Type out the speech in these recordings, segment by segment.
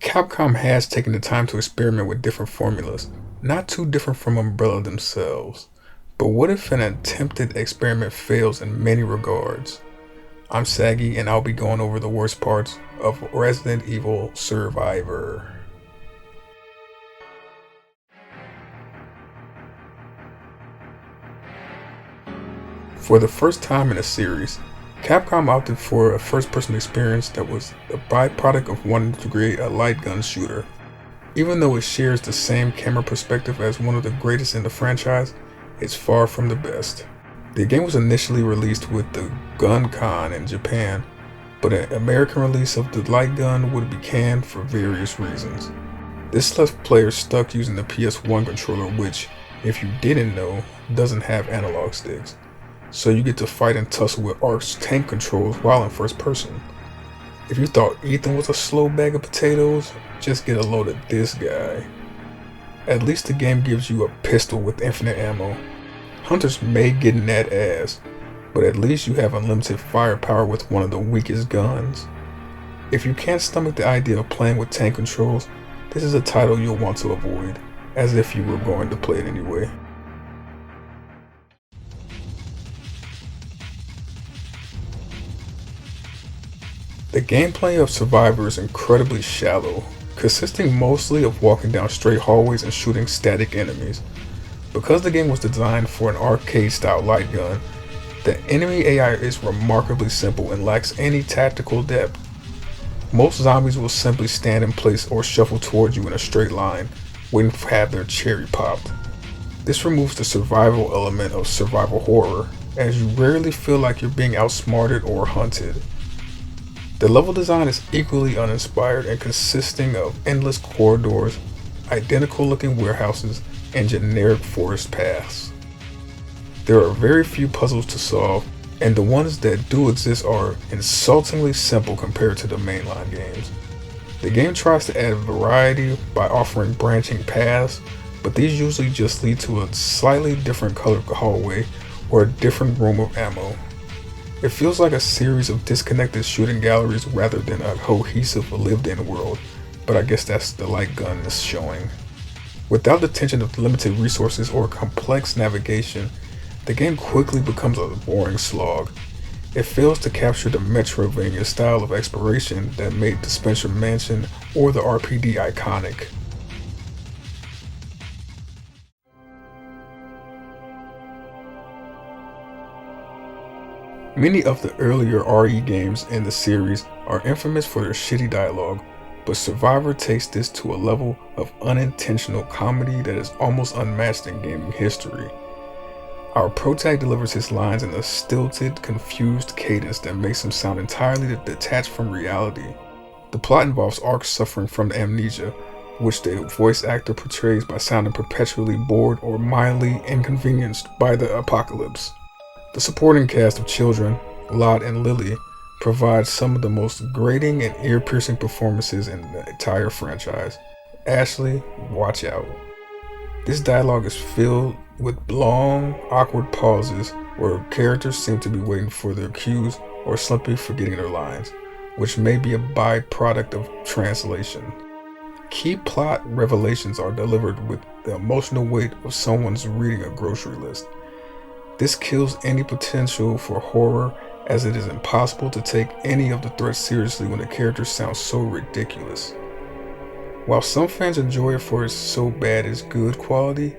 Capcom has taken the time to experiment with different formulas, not too different from Umbrella themselves. But what if an attempted experiment fails in many regards? I'm Saggy, and I'll be going over the worst parts of Resident Evil Survivor. For the first time in a series, Capcom opted for a first-person experience that was a byproduct of wanting to create a light gun shooter. Even though it shares the same camera perspective as one of the greatest in the franchise, it's far from the best. The game was initially released with the Gun Con in Japan, but an American release of the light gun would be canned for various reasons. This left players stuck using the PS1 controller, which, if you didn't know, doesn't have analog sticks. So you get to fight and tussle with ARC's tank controls while in first person. If you thought Ethan was a slow bag of potatoes, just get a load of this guy. At least the game gives you a pistol with infinite ammo. Hunters may get in that ass, but at least you have unlimited firepower with one of the weakest guns. If you can't stomach the idea of playing with tank controls, this is a title you'll want to avoid, as if you were going to play it anyway. The gameplay of Survivor is incredibly shallow, consisting mostly of walking down straight hallways and shooting static enemies. Because the game was designed for an arcade-style light gun, the enemy AI is remarkably simple and lacks any tactical depth. Most zombies will simply stand in place or shuffle towards you in a straight line, waiting to have their cherry popped. This removes the survival element of survival horror, as you rarely feel like you're being outsmarted or hunted. The level design is equally uninspired and consisting of endless corridors, identical looking warehouses, and generic forest paths. There are very few puzzles to solve, and the ones that do exist are insultingly simple compared to the mainline games. The game tries to add variety by offering branching paths, but these usually just lead to a slightly different colored hallway or a different room of ammo. It feels like a series of disconnected shooting galleries rather than a cohesive lived-in world, but I guess that's the light gun is showing. Without the tension of limited resources or complex navigation, the game quickly becomes a boring slog. It fails to capture the Metroidvania style of exploration that made the Spencer Mansion or the RPD iconic. Many of the earlier RE games in the series are infamous for their shitty dialogue, but Survivor takes this to a level of unintentional comedy that is almost unmatched in gaming history. Our protag delivers his lines in a stilted, confused cadence that makes him sound entirely detached from reality. The plot involves Ark suffering from amnesia, which the voice actor portrays by sounding perpetually bored or mildly inconvenienced by the apocalypse. The supporting cast of children, Lot and Lily, provides some of the most grating and ear-piercing performances in the entire franchise. Ashley, watch out. This dialogue is filled with long, awkward pauses where characters seem to be waiting for their cues or simply forgetting their lines, which may be a byproduct of translation. Key plot revelations are delivered with the emotional weight of someone's reading a grocery list. This kills any potential for horror, as it is impossible to take any of the threats seriously when the characters sound so ridiculous. While some fans enjoy it for its so bad it's good quality,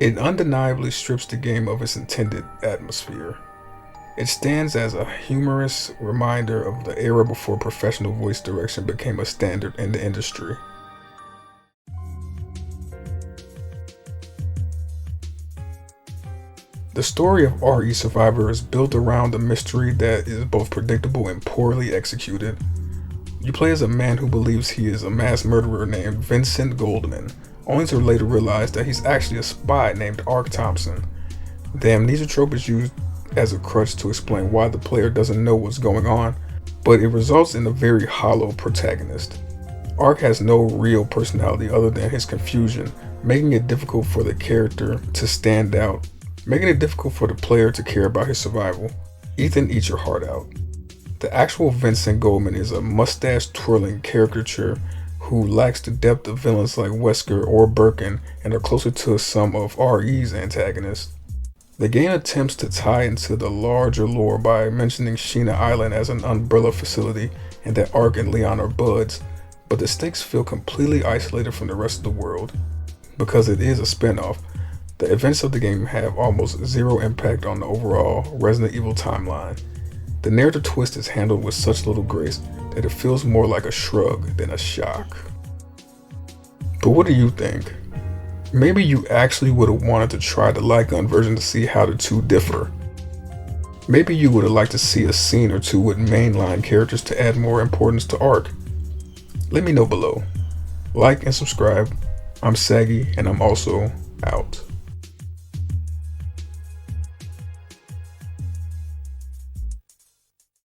it undeniably strips the game of its intended atmosphere. It stands as a humorous reminder of the era before professional voice direction became a standard in the industry. The story of RE Survivor is built around a mystery that is both predictable and poorly executed. You play as a man who believes he is a mass murderer named Vincent Goldman, only to later realize that he's actually a spy named Ark Thompson. The amnesia trope is used as a crutch to explain why the player doesn't know what's going on, but it results in a very hollow protagonist. Ark has no real personality other than his confusion, making it difficult for the character to stand out, making it difficult for the player to care about his survival. Ethan eats your heart out. The actual Vincent Goldman is a mustache-twirling caricature who lacks the depth of villains like Wesker or Birkin and are closer to some of RE's antagonists. The game attempts to tie into the larger lore by mentioning Sheena Island as an umbrella facility and that Ark and Leon are buds, but the stakes feel completely isolated from the rest of the world. Because it is a spin-off, the events of the game have almost zero impact on the overall Resident Evil timeline. The narrative twist is handled with such little grace that it feels more like a shrug than a shock. But what do you think? Maybe you actually would have wanted to try the light gun version to see how the two differ. Maybe you would have liked to see a scene or two with mainline characters to add more importance to Ark. Let me know below. Like and subscribe. I'm Saggy, and I'm also out.